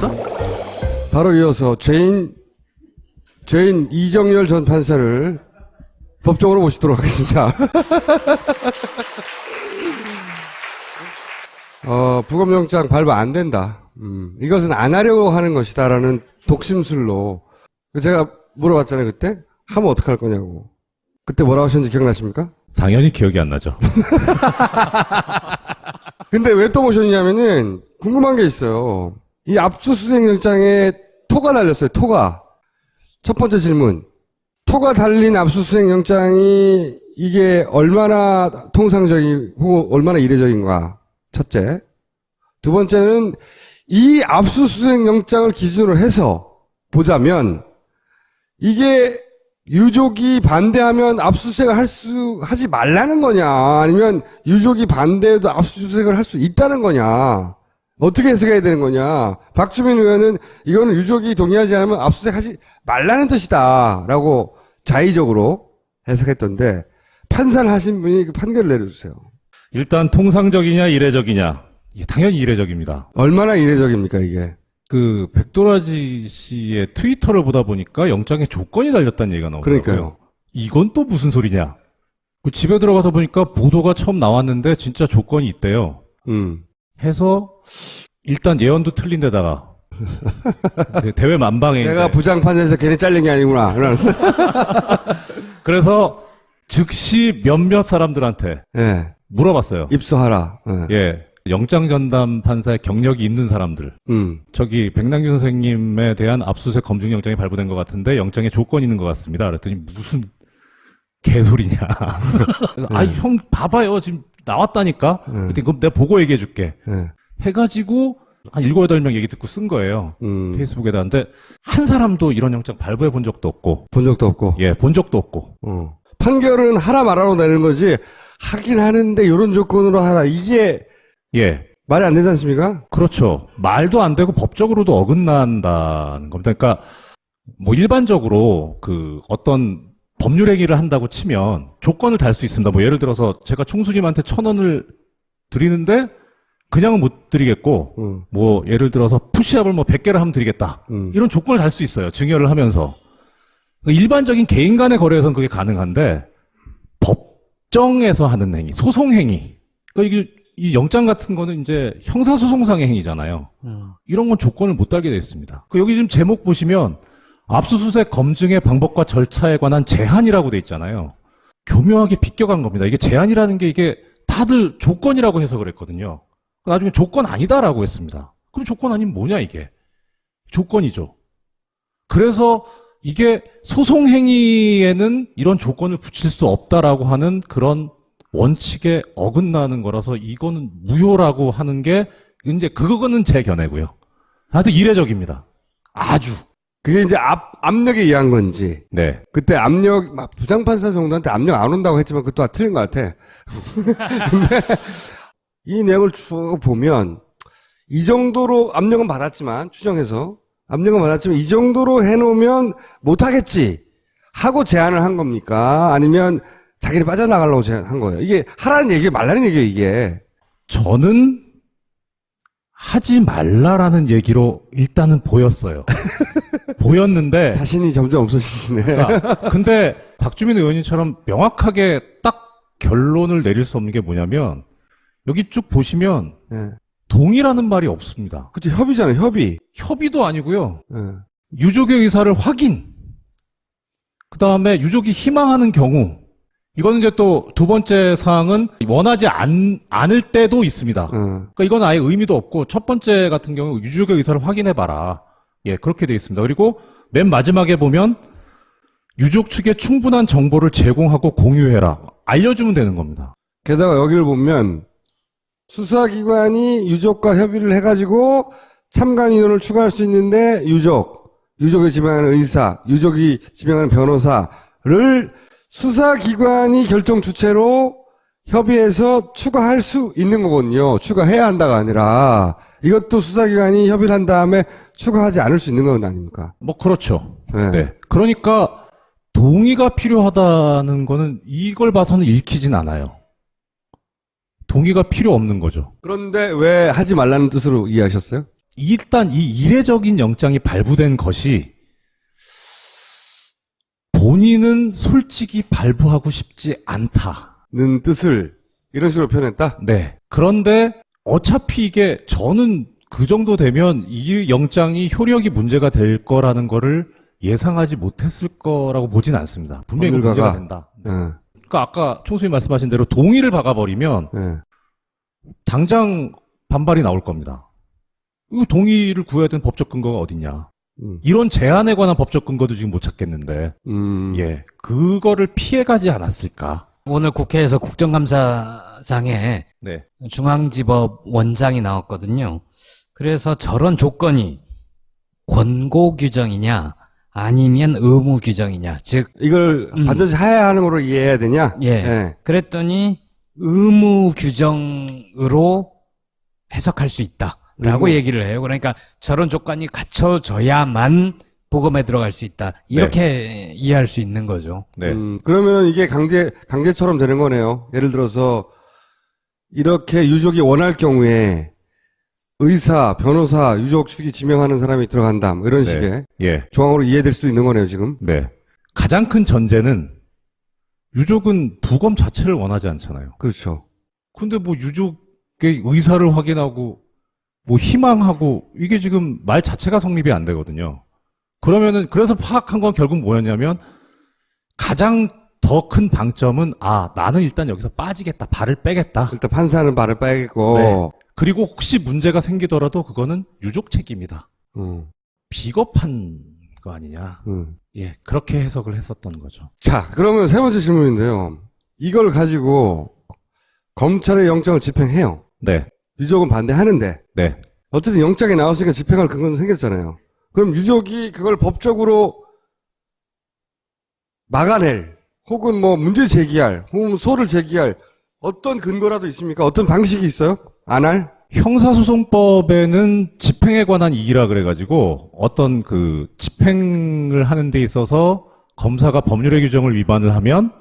있어? 바로 이어서 죄인 이정열 전 판사를 법정으로 모시도록 하겠습니다. 부검영장 발부 안 된다. 이것은 안 하려고 하는 것이다라는 독심술로 제가 물어봤잖아요. 그때 하면 어떡할 거냐고. 그때 뭐라고 하셨는지 기억나십니까? 당연히 기억이 안 나죠. 근데 왜 또 모셨냐면은 궁금한 게 있어요. 이 압수수색 영장에 토가 달렸어요. 토가. 첫 번째 질문. 토가 달린 압수수색 영장이 이게 얼마나 통상적이고 얼마나 이례적인가. 첫째. 두 번째는 이 압수수색 영장을 기준으로 해서 보자면 이게 유족이 반대하면 압수수색을 하지 말라는 거냐, 아니면 유족이 반대해도 압수수색을 할 수 있다는 거냐, 어떻게 해석해야 되는 거냐. 박주민 의원은 이거는 유족이 동의하지 않으면 압수수색 하지 말라는 뜻이다 라고 자의적으로 해석했던데, 판사를 하신 분이 그 판결을 내려주세요. 일단 통상적이냐 이례적이냐. 당연히 이례적입니다. 얼마나 이례적입니까 이게? 그 백도라지 씨의 트위터를 보다 보니까 영장에 조건이 달렸다는 얘기가 나오더라고요. 그러니까요. 이건 또 무슨 소리냐. 그 집에 들어가서 보니까 보도가 처음 나왔는데 진짜 조건이 있대요. 해서 일단 예언도 틀린 데다가 대외 만방에 내가 부장판사에서 괜히 잘린 게 아니구나. 그래서 즉시 몇몇 사람들한테 예. 물어봤어요. 입소하라. 예. 영장 전담 판사의 경력이 있는 사람들. 저기 백남규 선생님에 대한 압수수색 검증 영장이 발부된 것 같은데 영장에 조건이 있는 것 같습니다. 그랬더니 무슨 개소리냐. 아, 형 봐봐요. 지금 나왔다니까. 그랬더니 그럼 내가 보고 얘기해 줄게. 해가지고 한 7, 8명 얘기 듣고 쓴 거예요. 페이스북에다. 근데 한 사람도 이런 영장 발부해 본 적도 없고. 본 적도 없고. 예, 본 적도 없고. 판결은 하라 말아로 내는 거지, 하긴 하는데 이런 조건으로 하라, 이게 예. 말이 안 되지 않습니까? 그렇죠. 말도 안 되고 법적으로도 어긋난다는 겁니다. 그러니까 뭐 일반적으로 그 어떤 법률 행위를 한다고 치면 조건을 달 수 있습니다. 뭐 예를 들어서 제가 총수님한테 1,000원을 드리는데 그냥은 못 드리겠고, 뭐 예를 들어서 푸시업을 뭐 100개를 하면 드리겠다. 이런 조건을 달 수 있어요. 증여를 하면서. 일반적인 개인 간의 거래에서는 그게 가능한데 법정에서 하는 행위, 소송 행위. 그러니까 이게 이 영장 같은 거는 이제 형사소송상의 행위잖아요. 이런 건 조건을 못 달게 되어 있습니다. 여기 지금 제목 보시면 압수수색 검증의 방법과 절차에 관한 제한이라고 돼 있잖아요. 교묘하게 비껴간 겁니다. 이게 제한이라는 게 이게 다들 조건이라고 해석을 했거든요. 나중에 조건 아니다라고 했습니다. 그럼 조건 아니면 뭐냐 이게? 조건이죠. 그래서 이게 소송행위에는 이런 조건을 붙일 수 없다라고 하는 그런 원칙에 어긋나는 거라서 이거는 무효라고 하는 게 이제 그거는 제 견해고요. 아주 이례적입니다. 아주. 그게 이제 압력에 의한 건지. 네. 그때 압력, 막 부장판사 정도한테 압력 안 온다고 했지만 그것도 틀린 것 같아. 근데 이 내용을 쭉 보면 이 정도로 압력은 받았지만, 추정해서 압력은 받았지만 이 정도로 해놓으면 못하겠지 하고 제안을 한 겁니까? 아니면 자기는 빠져나가려고 제안한 거예요? 이게 하라는 얘기예요, 말라는 얘기예요, 이게? 저는 하지 말라라는 얘기로 일단은 보였어요. 보였는데 자신이 점점 없어지시네. 그러니까, 근데 박주민 의원님처럼 명확하게 딱 결론을 내릴 수 없는 게 뭐냐면 여기 쭉 보시면 네. 동의라는 말이 없습니다. 그치, 협의잖아요, 협의. 협의도 아니고요. 네. 유족의 의사를 확인. 그 다음에 유족이 희망하는 경우. 이거는 이제 또 두 번째 사항은 원하지 않을 때도 있습니다. 그러니까 이건 아예 의미도 없고 첫 번째 같은 경우 유족의 의사를 확인해봐라. 예, 그렇게 돼 있습니다. 그리고 맨 마지막에 보면 유족 측에 충분한 정보를 제공하고 공유해라. 알려주면 되는 겁니다. 게다가 여기를 보면 수사기관이 유족과 협의를 해가지고 참관 인원을 추가할 수 있는데 유족이 지명하는 의사, 유족이 지명하는 변호사를 수사기관이 결정 주체로 협의해서 추가할 수 있는 거거든요. 추가해야 한다가 아니라 이것도 수사기관이 협의를 한 다음에 추가하지 않을 수 있는 건 아닙니까? 뭐 그렇죠. 네. 네. 그러니까 동의가 필요하다는 거는 이걸 봐서는 읽히진 않아요. 동의가 필요 없는 거죠. 그런데 왜 하지 말라는 뜻으로 이해하셨어요? 일단 이 이례적인 영장이 발부된 것이 본인은 솔직히 발부하고 싶지 않다. 는 뜻을 이런 식으로 표현했다? 네. 그런데 어차피 이게 저는 그 정도 되면 이 영장이 효력이 문제가 될 거라는 거를 예상하지 못했을 거라고 보진 않습니다. 분명히 이거 문제가 된다. 예. 그러니까 아까 총수님 말씀하신 대로 동의를 박아버리면 예. 당장 반발이 나올 겁니다. 이거 동의를 구해야 되는 법적 근거가 어딨냐. 이런 제한에 관한 법적 근거도 지금 못 찾겠는데, 예, 그거를 피해가지 않았을까? 오늘 국회에서 국정감사장에 네, 중앙지법 원장이 나왔거든요. 그래서 저런 조건이 권고 규정이냐 아니면 의무 규정이냐, 즉 이걸 반드시 해야 하는 거로 이해해야 되냐? 예. 예. 그랬더니 의무 규정으로 해석할 수 있다라고 얘기를 해요. 그러니까 저런 조건이 갖춰져야만 보검에 들어갈 수 있다. 이렇게 이해할 수 있는 거죠. 네, 그러면 이게 강제처럼 되는 거네요. 예를 들어서 이렇게 유족이 원할 경우에 의사, 변호사, 유족 측이 지명하는 사람이 들어간다. 뭐 이런 네. 식의 예, 조항으로 이해될 수도 있는 거네요, 지금. 네. 가장 큰 전제는 유족은 부검 자체를 원하지 않잖아요. 그렇죠. 근데 뭐 유족의 의사를 확인하고 뭐 희망하고 이게 지금 말 자체가 성립이 안 되거든요. 그러면은 그래서 파악한 건 결국 뭐였냐면 가장 더 큰 방점은 나는 일단 여기서 빠지겠다. 발을 빼겠다. 일단 판사는 발을 빼겠고. 네. 그리고 혹시 문제가 생기더라도 그거는 유족 책임이다. 비겁한 거 아니냐. 예, 그렇게 해석을 했었던 거죠. 자, 그러면 세 번째 질문인데요. 이걸 가지고 검찰의 영장을 집행해요. 네, 유족은 반대하는데 네, 어쨌든 영장이 나왔으니까 집행할 근거는 생겼잖아요. 그럼 유족이 그걸 법적으로 막아낼 혹은 뭐 문제 제기할 혹은 소를 제기할 어떤 근거라도 있습니까? 어떤 방식이 있어요? 안 할? 형사소송법에는 집행에 관한 이의라 그래가지고 어떤 그 집행을 하는 데 있어서 검사가 법률의 규정을 위반을 하면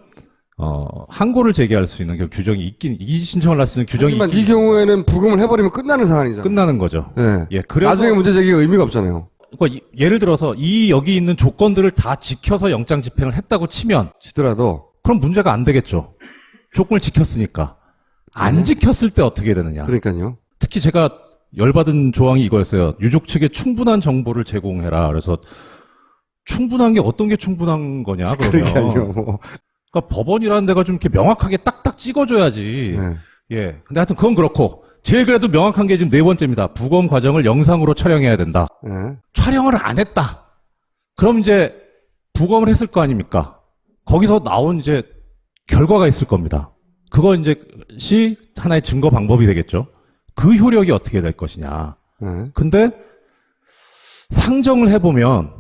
항고를 제기할 수 있는 규정이 이의 신청을 할 수 있는 규정이 하지만 있긴 이 경우에는 부검을 해버리면 끝나는 상황이잖아요. 끝나는 거죠. 네. 예, 그래서 나중에 문제 제기가 의미가 없잖아요. 그러니까 예를 들어서 여기 있는 조건들을 다 지켜서 영장 집행을 했다고 치면 치더라도 그럼 문제가 안 되겠죠. 조건을 지켰으니까. 안 지켰을 때 어떻게 되느냐. 그러니까요. 특히 제가 열받은 조항이 이거였어요. 유족 측에 충분한 정보를 제공해라. 그래서 충분한 게 어떤 게 충분한 거냐, 그러면. 그러니까요. 그러니까 법원이라는 데가 좀 이렇게 명확하게 딱딱 찍어줘야지. 네. 예. 근데 하여튼 그건 그렇고. 제일 그래도 명확한 게 지금 네 번째입니다. 부검 과정을 영상으로 촬영해야 된다. 네. 촬영을 안 했다. 그럼 이제 부검을 했을 거 아닙니까? 거기서 나온 이제 결과가 있을 겁니다. 그거 이제 하나의 증거 방법이 되겠죠. 그 효력이 어떻게 될 것이냐. 네. 근데 상정을 해보면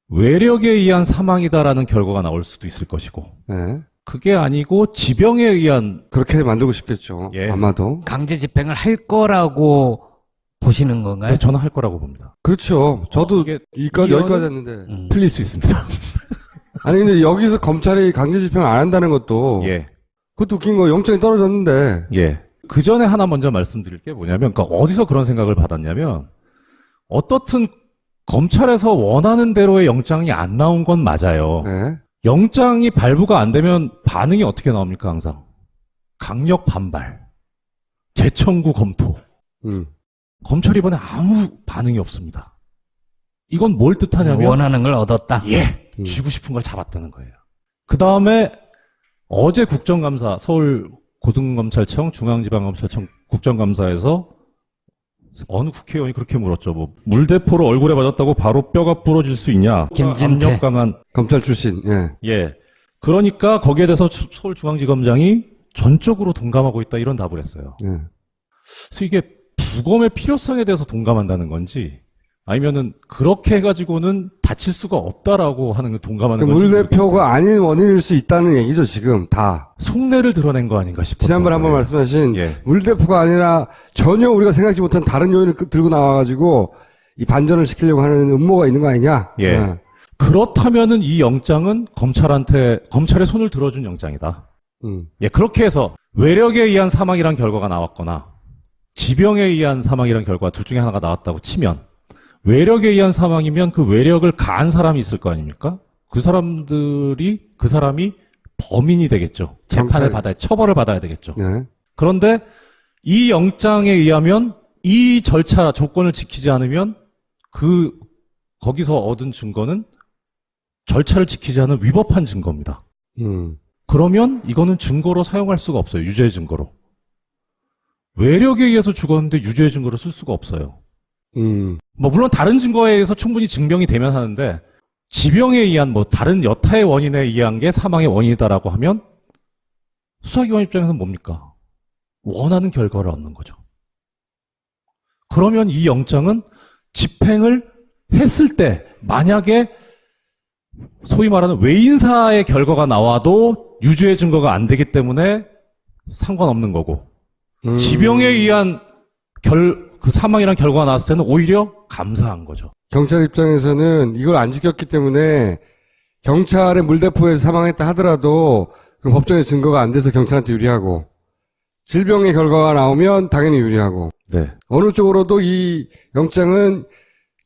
외력에 의한 사망이다라는 결과가 나올 수도 있을 것이고 네. 그게 아니고 지병에 의한 그렇게 만들고 싶겠죠. 예. 아마도. 강제 집행을 할 거라고 보시는 건가요? 네, 저는 할 거라고 봅니다. 그렇죠. 저도 이게 여기까지 했는데. 틀릴 수 있습니다. 아니 근데 여기서 검찰이 강제 집행을 안 한다는 것도 예. 그것도 웃긴 거 영장이 떨어졌는데 예. 그 전에 하나 먼저 말씀드릴 게 뭐냐면, 그러니까 어디서 그런 생각을 받았냐면, 어떻든 검찰에서 원하는 대로의 영장이 안 나온 건 맞아요. 네. 영장이 발부가 안 되면 반응이 어떻게 나옵니까, 항상? 강력 반발, 재청구 검토. 검찰이 이번에 아무 반응이 없습니다. 이건 뭘 뜻하냐면, 원하는 걸 얻었다. 예, 쥐고 싶은 걸 잡았다는 거예요. 그 다음에 어제 국정감사, 서울 고등검찰청, 중앙지방검찰청 국정감사에서 어느 국회의원이 그렇게 물었죠. 뭐 물대포로 얼굴에 맞았다고 바로 뼈가 부러질 수 있냐? 김진태. 압력 강한. 검찰 출신. 예. 예. 그러니까 거기에 대해서 서울중앙지검장이 전적으로 동감하고 있다 이런 답을 했어요. 예. 그래서 이게 부검의 필요성에 대해서 동감한다는 건지 아니면은 그렇게 해가지고는 다칠 수가 없다라고 하는 걸 동감하는 건지 물대표가 아닌 원인일 수 있다는 얘기죠, 지금 다. 속내를 드러낸 거 아닌가 싶어요. 지난번에 한번 말씀하신 예. 물대포가 아니라 전혀 우리가 생각지 못한 다른 요인을 들고 나와가지고 이 반전을 시키려고 하는 음모가 있는 거 아니냐? 예. 그렇다면은 이 영장은 검찰의 손을 들어준 영장이다. 예, 그렇게 해서 외력에 의한 사망이란 결과가 나왔거나 지병에 의한 사망이라는 결과 둘 중에 하나가 나왔다고 치면 외력에 의한 사망이면 그 외력을 가한 사람이 있을 거 아닙니까? 그 사람이 범인이 되겠죠. 재판을 받아야, 처벌을 받아야 되겠죠. 네. 그런데 이 영장에 의하면 이 절차 조건을 지키지 않으면 거기서 얻은 증거는 절차를 지키지 않은 위법한 증거입니다. 그러면 이거는 증거로 사용할 수가 없어요. 유죄 증거로. 외력에 의해서 죽었는데 유죄 증거로 쓸 수가 없어요. 뭐 물론 다른 증거에 의해서 충분히 증명이 되면 하는데 지병에 의한 뭐 다른 여타의 원인에 의한 게 사망의 원인이다라고 하면 수사기관 입장에서는 뭡니까? 원하는 결과를 얻는 거죠. 그러면 이 영장은 집행을 했을 때 만약에 소위 말하는 외인사의 결과가 나와도 유죄의 증거가 안 되기 때문에 상관없는 거고 지병에 의한 그 사망이라는 결과가 나왔을 때는 오히려 감사한 거죠. 경찰 입장에서는 이걸 안 지켰기 때문에 경찰의 물대포에서 사망했다 하더라도 그 법정의 증거가 안 돼서 경찰한테 유리하고 질병의 결과가 나오면 당연히 유리하고 네. 어느 쪽으로도 이 영장은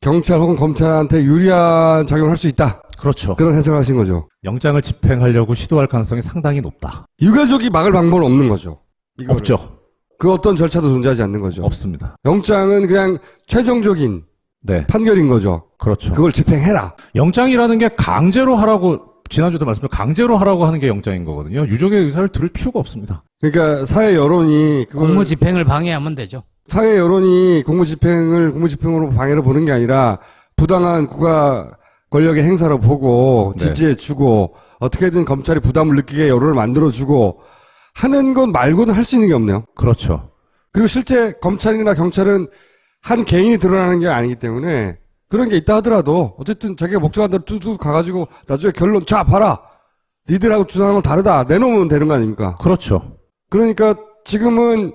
경찰 혹은 검찰한테 유리한 작용을 할 수 있다. 그렇죠. 그런 해석을 하신 거죠. 영장을 집행하려고 시도할 가능성이 상당히 높다. 유가족이 막을 방법은 없는 거죠. 이거를. 없죠. 그 어떤 절차도 존재하지 않는 거죠. 없습니다. 영장은 그냥 최종적인 네. 판결인 거죠. 그렇죠. 그걸 집행해라. 영장이라는 게 강제로 하라고 지난주도 말씀드린 강제로 하라고 하는 게 영장인 거거든요. 유족의 의사를 들을 필요가 없습니다. 그러니까 사회 여론이 공무 집행을 방해하면 되죠. 사회 여론이 공무집행으로 방해를 보는 게 아니라 부당한 국가 권력의 행사로 보고 네. 지지해주고 어떻게든 검찰이 부담을 느끼게 여론을 만들어주고 하는 것 말고는 할 수 있는 게 없네요. 그렇죠. 그리고 실제 검찰이나 경찰은 한 개인이 드러나는 게 아니기 때문에 그런 게 있다 하더라도 어쨌든 자기가 목적한 대로 뚜뚜 가가지고 나중에 결론 자 봐라 니들하고 주장하는 건 다르다 내놓으면 되는 거 아닙니까? 그렇죠. 그러니까 지금은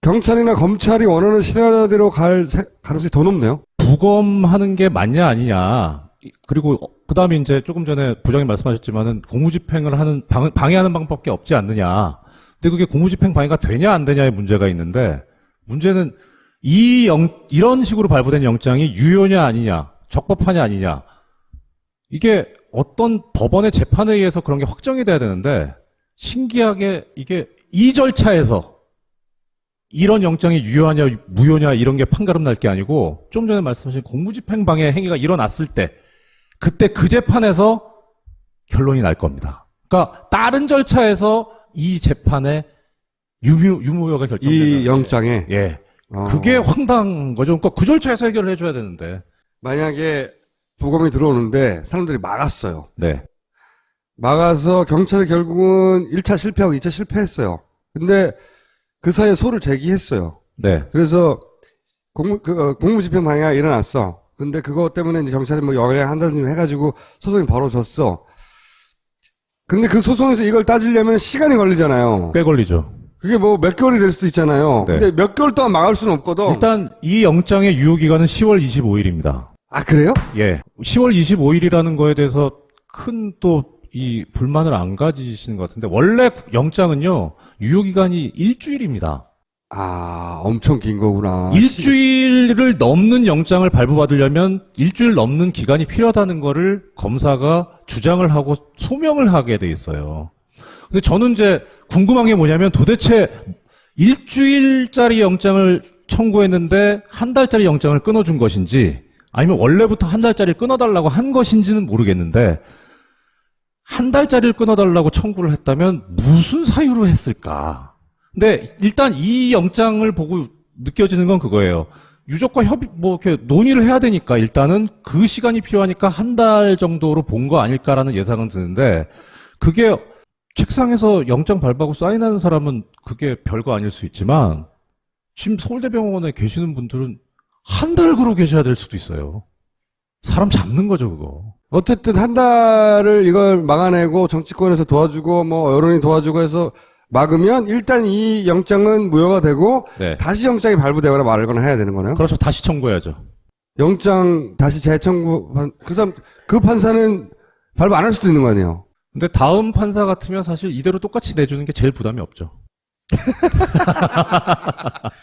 경찰이나 검찰이 원하는 시나리오대로 갈 가능성이 더 높네요. 부검하는 게 맞냐 아니냐. 그리고 그다음에 이제 조금 전에 부장님 말씀하셨지만은 공무집행을 하는 방해하는 방법밖에 없지 않느냐. 근데 그게 공무집행 방해가 되냐 안 되냐의 문제가 있는데 문제는 이런 식으로 발부된 영장이 유효냐 아니냐, 적법하냐 아니냐. 이게 어떤 법원의 재판에 의해서 그런 게 확정이 돼야 되는데 신기하게 이게 이 절차에서 이런 영장이 유효하냐 무효냐 이런 게 판가름 날 게 아니고 좀 전에 말씀하신 공무집행 방해 행위가 일어났을 때 그때 그 재판에서 결론이 날 겁니다. 그러니까 다른 절차에서 이 재판의 유무효가 결정되는 이 영장에 예. 그게 황당한 거죠. 그러니까 그 절차에서 해결을 해줘야 되는데. 만약에 부검이 들어오는데 사람들이 막았어요. 네. 막아서 경찰이 결국은 1차 실패하고 2차 실패했어요. 근데 그 사이에 소를 제기했어요. 네. 그래서 공무집행 방해가 일어났어. 근데 그것 때문에 이제 경찰이 뭐 영향한다든지 해가지고 소송이 벌어졌어. 근데 그 소송에서 이걸 따지려면 시간이 걸리잖아요. 꽤 걸리죠. 그게 뭐 몇 개월이 될 수도 있잖아요. 네. 근데 몇 개월 동안 막을 수는 없거든. 일단 이 영장의 유효기간은 10월 25일입니다. 아, 그래요? 예. 10월 25일이라는 거에 대해서 큰 또 이 불만을 안 가지시는 것 같은데 원래 영장은요 유효기간이 일주일입니다. 아, 엄청 긴 거구나. 일주일을 넘는 영장을 발부받으려면 일주일 넘는 기간이 필요하다는 거를 검사가 주장을 하고 소명을 하게 돼 있어요. 근데 저는 이제 궁금한 게 뭐냐면 도대체 일주일짜리 영장을 청구했는데 한 달짜리 영장을 끊어준 것인지 아니면 원래부터 한 달짜리를 끊어달라고 한 것인지는 모르겠는데 한 달짜리를 끊어달라고 청구를 했다면 무슨 사유로 했을까? 근데 일단 이 영장을 보고 느껴지는 건 그거예요. 유족과 이렇게 논의를 해야 되니까 일단은 그 시간이 필요하니까 한 달 정도로 본 거 아닐까라는 예상은 드는데 그게 책상에서 영장 발부하고 사인하는 사람은 그게 별거 아닐 수 있지만 지금 서울대병원에 계시는 분들은 한 달 그러고 계셔야 될 수도 있어요. 사람 잡는 거죠, 그거. 어쨌든 한 달을 이걸 막아내고 정치권에서 도와주고 뭐 여론이 도와주고 해서 막으면 일단 이 영장은 무효가 되고 네. 다시 영장이 발부되거나 말거나 해야 되는 거네요. 그렇죠. 다시 청구해야죠. 영장 다시 재청구 그 판사는 발부 안 할 수도 있는 거 아니에요. 근데 다음 판사 같으면 사실 이대로 똑같이 내주는 게 제일 부담이 없죠.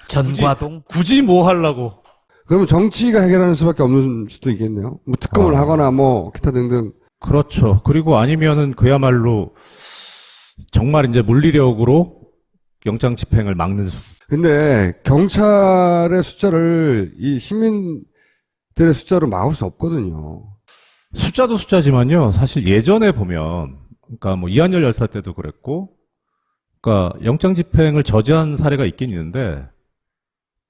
전과동? 굳이 뭐 하려고. 그러면 정치가 해결하는 수밖에 없는 수도 있겠네요. 뭐 특검을 하거나 뭐 기타 등등. 그렇죠. 그리고 아니면은 그야말로 정말 이제 물리력으로 영장 집행을 막는 수. 근데 경찰의 숫자를 이 시민들의 숫자로 막을 수 없거든요. 숫자도 숫자지만요. 사실 예전에 보면, 그러니까 뭐 이한열 열사 때도 그랬고, 그러니까 영장 집행을 저지한 사례가 있긴 있는데,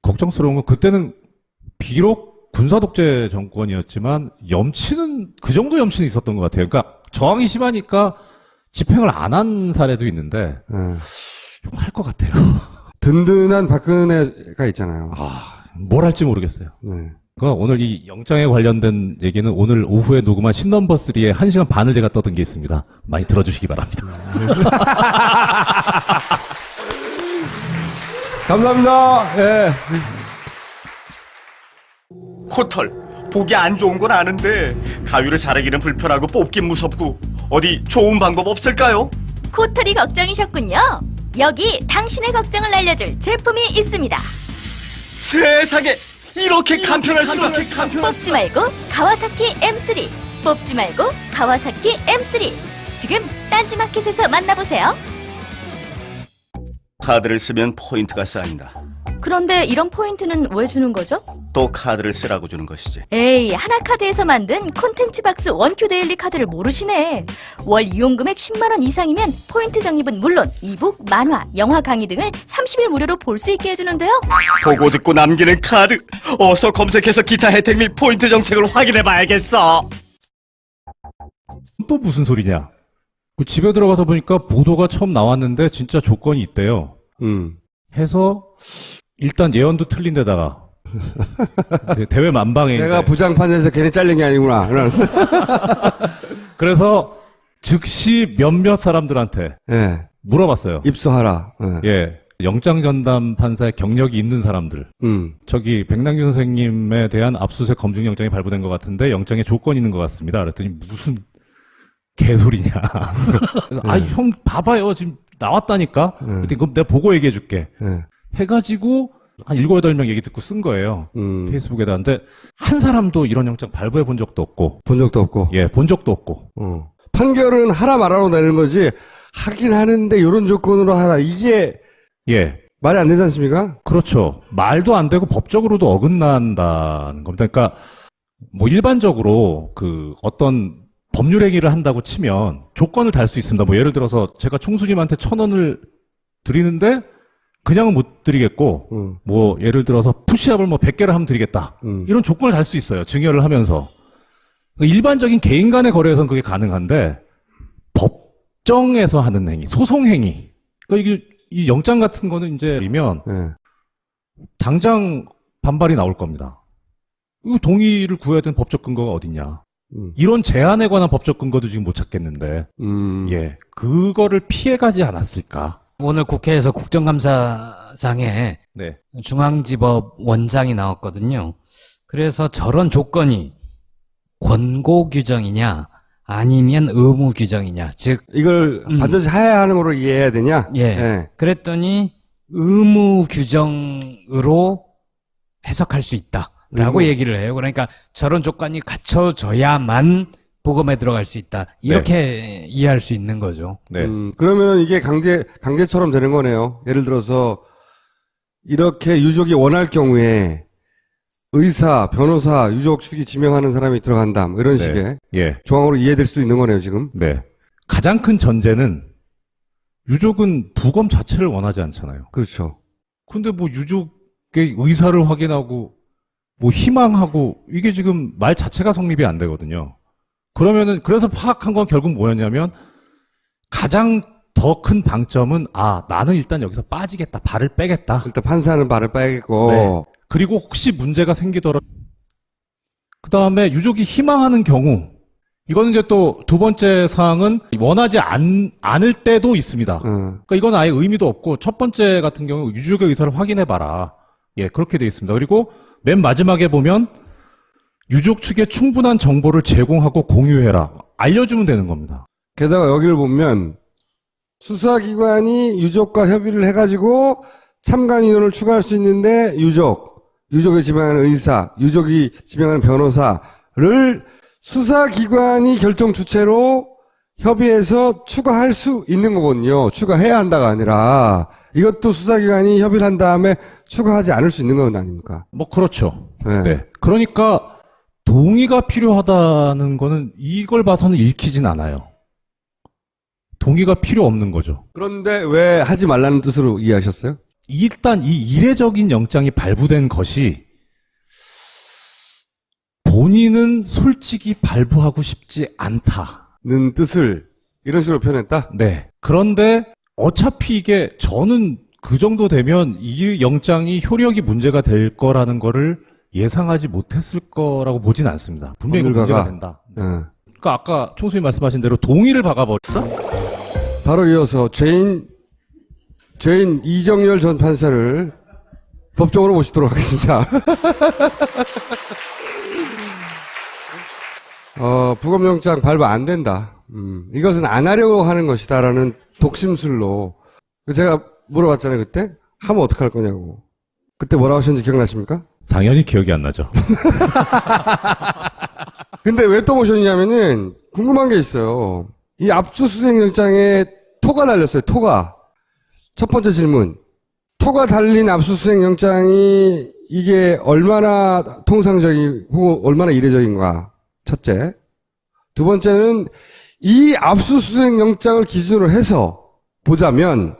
걱정스러운 건 그때는 비록 군사독재 정권이었지만 염치는 그 정도 염치는 있었던 것 같아요. 그러니까 저항이 심하니까 집행을 안 한 사례도 있는데 할 것 같아요. 든든한 박근혜가 있잖아요. 뭘 할지 모르겠어요. 네. 그러니까 오늘 이 영장에 관련된 얘기는 오늘 오후에 녹음한 신넘버3에 1시간 반을 제가 떠든 게 있습니다. 많이 들어주시기 바랍니다. 감사합니다. 예. 코털 보기 안 좋은 건 아는데 가위로 자르기는 불편하고 뽑긴 무섭고 어디 좋은 방법 없을까요? 코털이 걱정이셨군요. 여기 당신의 걱정을 날려줄 제품이 있습니다. 세상에 이렇게 간편할 수가. 뽑지 말고 가와사키 M3. 뽑지 말고 가와사키 M3. 지금 딴지마켓에서 만나보세요. 카드를 쓰면 포인트가 쌓인다. 그런데 이런 포인트는 왜 주는 거죠? 또 카드를 쓰라고 주는 것이지. 에이, 하나카드에서 만든 콘텐츠 박스 원큐 데일리 카드를 모르시네. 월 이용금액 10만원 이상이면 포인트 적립은 물론 이북, 만화, 영화 강의 등을 30일 무료로 볼 수 있게 해주는데요. 보고 듣고 남기는 카드. 어서 검색해서 기타 혜택 및 포인트 정책을 확인해봐야겠어. 또 무슨 소리냐? 그 집에 들어가서 보니까 보도가 처음 나왔는데 진짜 조건이 있대요. 해서 일단 예언도 틀린 데다가 대외 만방에 내가 이제 부장판에서 괜히 잘린 게 아니구나. 그래서 즉시 몇몇 사람들한테 예. 물어봤어요. 입소하라. 예. 예. 영장 전담 판사의 경력이 있는 사람들. 저기 백남기 선생님에 대한 압수수색 검증 영장이 발부된 것 같은데 영장에 조건이 있는 것 같습니다. 그랬더니 무슨 개소리냐. 그래서 형 봐봐요. 지금 나왔다니까. 그랬더니 그럼 내가 보고 얘기해 줄게. 해가지고 한 7, 8명 얘기 듣고 쓴 거예요. 페이스북에다. 근데 한 사람도 이런 영장 발부해 본 적도 없고. 본 적도 없고. 예, 본 적도 없고. 판결은 하라 말아로 내는 거지. 하긴 하는데 이런 조건으로 하라. 이게 예. 말이 안 되지 않습니까? 그렇죠. 말도 안 되고 법적으로도 어긋난다는 겁니다. 그러니까 뭐 일반적으로 그 어떤 법률 행위를 한다고 치면 조건을 달 수 있습니다. 뭐 예를 들어서 제가 총수님한테 1,000원을 드리는데 그냥은 못 드리겠고 뭐 예를 들어서 푸시업을 뭐 100개를 하면 드리겠다. 이런 조건을 달 수 있어요. 증여를 하면서. 일반적인 개인 간의 거래에서는 그게 가능한데 법정에서 하는 행위, 소송 행위. 그러니까 이게 이 영장 같은 거는 이제면 당장 반발이 나올 겁니다. 이거 동의를 구해야 되는 법적 근거가 어딨냐. 이런 제한에 관한 법적 근거도 지금 못 찾겠는데, 예, 그거를 피해가지 않았을까? 오늘 국회에서 국정감사장에 네, 중앙지법 원장이 나왔거든요. 그래서 저런 조건이 권고 규정이냐 아니면 의무 규정이냐, 즉 이걸 반드시 해야 하는 거로 이해해야 되냐? 예. 그랬더니 의무 규정으로 해석할 수 있다라고 얘기를 해요. 그러니까 저런 조건이 갖춰져야만 보검에 들어갈 수 있다. 이렇게 이해할 수 있는 거죠. 네. 그러면 이게 강제처럼 되는 거네요. 예를 들어서 이렇게 유족이 원할 경우에 의사, 변호사, 유족 측이 지명하는 사람이 들어간다. 뭐 이런 식의 예, 조항으로 이해될 수 있는 거네요, 지금. 네. 가장 큰 전제는 유족은 부검 자체를 원하지 않잖아요. 그렇죠. 근데 뭐 유족의 의사를 확인하고 뭐 희망하고 이게 지금 말 자체가 성립이 안 되거든요. 그러면은 그래서 파악한 건 결국 뭐였냐면 가장 더 큰 방점은 나는 일단 여기서 빠지겠다. 발을 빼겠다. 일단 판사는 발을 빼겠고. 네. 그리고 혹시 문제가 생기더라도 그 다음에 유족이 희망하는 경우 이거는 이제 또 두 번째 사항은 원하지 않을 때도 있습니다. 그러니까 이건 아예 의미도 없고 첫 번째 같은 경우 유족의 의사를 확인해봐라. 예, 그렇게 돼 있습니다. 그리고 맨 마지막에 보면 유족 측에 충분한 정보를 제공하고 공유해라. 알려주면 되는 겁니다. 게다가 여기를 보면 수사기관이 유족과 협의를 해가지고 참관 인원을 추가할 수 있는데 유족이 지명하는 의사, 유족이 지명하는 변호사를 수사기관이 결정 주체로 협의해서 추가할 수 있는 거거든요. 추가해야 한다가 아니라 이것도 수사기관이 협의를 한 다음에 추가하지 않을 수 있는 건 아닙니까? 뭐 그렇죠. 네. 네. 그러니까 동의가 필요하다는 거는 이걸 봐서는 읽히진 않아요. 동의가 필요 없는 거죠. 그런데 왜 하지 말라는 뜻으로 이해하셨어요? 일단 이 이례적인 영장이 발부된 것이 본인은 솔직히 발부하고 싶지 않다. 는 뜻을 이런 식으로 표현했다? 네. 그런데 어차피 이게 저는 그 정도 되면 이 영장이 효력이 문제가 될 거라는 거를 예상하지 못했을 거라고 보진 않습니다. 분명히 이거 문제가 된다. 네. 그러니까 아까 총수님 말씀하신 대로 동의를 박아버렸어? 바로 이어서 죄인 이정열 전 판사를 법정으로 모시도록 하겠습니다. 부검영장 발부 안 된다. 이것은 안 하려고 하는 것이다라는 독심술로 제가 물어봤잖아요 그때. 하면 어떡할 거냐고. 그때 뭐라고 하셨는지 기억나십니까? 당연히 기억이 안 나죠. 근데 왜 또 모셨냐면은 궁금한 게 있어요. 이 압수수색 영장에 토가 달렸어요. 토가. 첫 번째 질문. 토가 달린 압수수색 영장이 이게 얼마나 통상적이고 얼마나 이례적인가. 첫째. 두 번째는 이 압수수색 영장을 기준으로 해서 보자면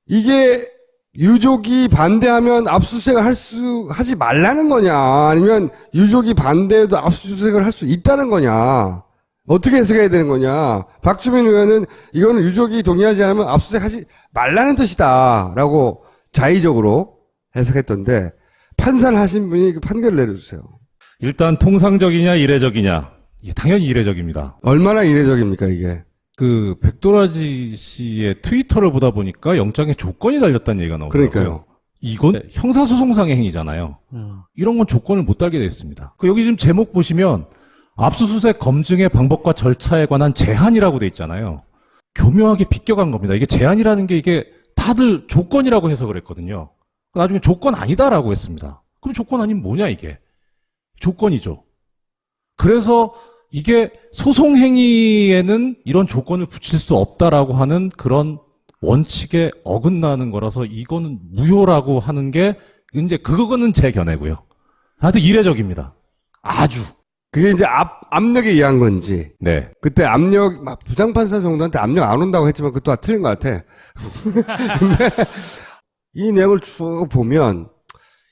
이게 유족이 반대하면 압수수색을 하지 말라는 거냐, 아니면 유족이 반대해도 압수수색을 할 수 있다는 거냐, 어떻게 해석해야 되는 거냐. 박주민 의원은 이거는 유족이 동의하지 않으면 압수수색하지 말라는 뜻이다라고 자의적으로 해석했던데, 판사를 하신 분이 그 판결을 내려주세요. 일단 통상적이냐 이례적이냐. 당연히 이례적입니다. 얼마나 이례적입니까 이게? 그 백도라지 씨의 트위터를 보다 보니까 영장에 조건이 달렸다는 얘기가 나오더라고요. 그러니까요. 이건 형사소송상의 행위잖아요. 이런 건 조건을 못 달게 돼 있습니다. 여기 지금 제목 보시면 압수수색 검증의 방법과 절차에 관한 제한이라고 돼 있잖아요. 교묘하게 비껴간 겁니다. 이게 제한이라는 게 이게 다들 조건이라고 해석을 했거든요. 나중에 조건 아니다라고 했습니다. 그럼 조건 아니면 뭐냐 이게? 조건이죠. 그래서 이게 소송행위에는 이런 조건을 붙일 수 없다라고 하는 그런 원칙에 어긋나는 거라서 이거는 무효라고 하는 게 이제 그거는 제 견해고요. 아주 이례적입니다. 아주. 그게 이제 압력에 의한 건지. 네. 그때 압력, 부장판사 정도한테 압력 안 온다고 했지만 그것도 다 틀린 것 같아. 근데 이 내용을 쭉 보면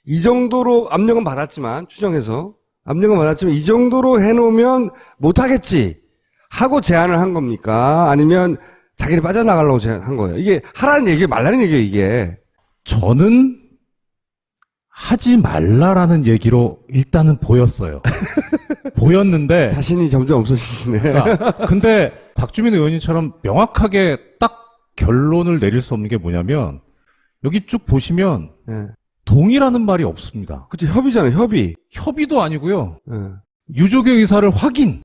이 정도로 압력은 받았지만, 추정해서 압력은 받았지만 이 정도로 해놓으면 못하겠지 하고 제안을 한 겁니까? 아니면 자기를 빠져나가려고 제안한 거예요? 이게 하라는 얘기예요, 말라는 얘기예요, 이게? 저는 하지 말라라는 얘기로 일단은 보였어요. 보였는데. 자신이 점점 없어지시네. 그러니까 근데 박주민 의원님처럼 명확하게 딱 결론을 내릴 수 없는 게 뭐냐면 여기 쭉 보시면 네. 동의라는 말이 없습니다. 그치, 협의잖아요, 협의. 협의도 아니고요. 네. 유족의 의사를 확인.